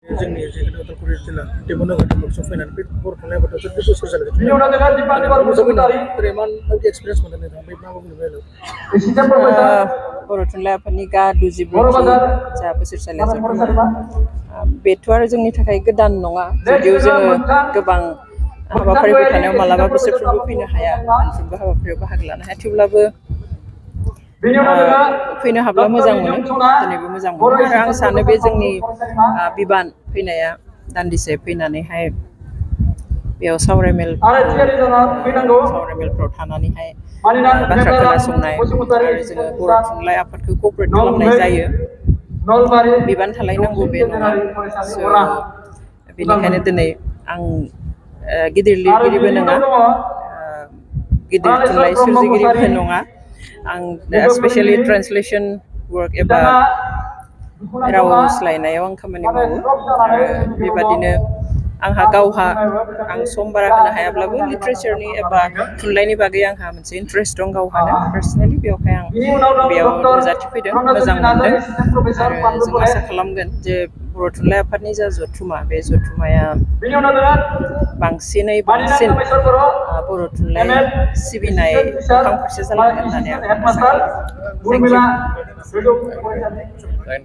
जोंनि जेखिनि उदालगुरि जिल्ला देबनगर ब्लकसिम फैनानै बे बर' थुनलाइ आफादाव 14 बोसोर जालायबाय। माबायदि एक्सपिरियेन्स मोनदों नोंथाङा बे मा बुंनो बर' थुनलाइ आफादनि गा 24 जा बोसोरसालिया जथुम्मा बेथ' आरो जोंनि थाखाय गोदान नङा, जुदिव जोङो गोबां हाबाफारिफोर थानायाव मालाबा बोसोरफ्रोमबो फैनो हाया, मोनफ्रोमबो हाबाफारियाव बाहागो लानो हाया, थेवब्लाबो फैनो हाब्ला मोजां मोनो, दिनैबो मोजां मोनो आरो आं सानो बे जोंनि बिबान फैनाया दान्दिसे फैनानैहाय बेयाव सावरायमेलफ्राव थानानैहाय बाथ्रा खोनासंनाय आरो जोङो बर' थुनलाइ आफादखौ क'अपारेट खालामनाय जायो, बिबान थालायनांगौ बे नङा। बेनिखायनो दिनै आं गिदिर लिरगिरिबो नङा, गिदिर थुनलाइ सोरजिगिरिबो नङा, आं स्पेसियेलि ट्रान्सलेसन वर्क एबा राव सोलायनायाव आं खामानि मावो आरो बेबादिनो आंहा गावहा आं सम बारा होनो हायाब्लाबो लिटारेचारनि एबा थुनलाइनि बागै आंहा मोनसे इन्ट्रेस्ट दं गावहानो पार्सनेलि, बेवहाय आं बेयाव नुजाथिफैदों, मोजां मोनदों आरो जों आसा खालामगोन जे बर' थुनलाइ आफादनि जा जथुम्मा बे जथुम्माया बांसिन बर' थुनलाइ सिबिनाय मोखां फारसे जालांगोन होननानै आं आसा खालामो। Thank you.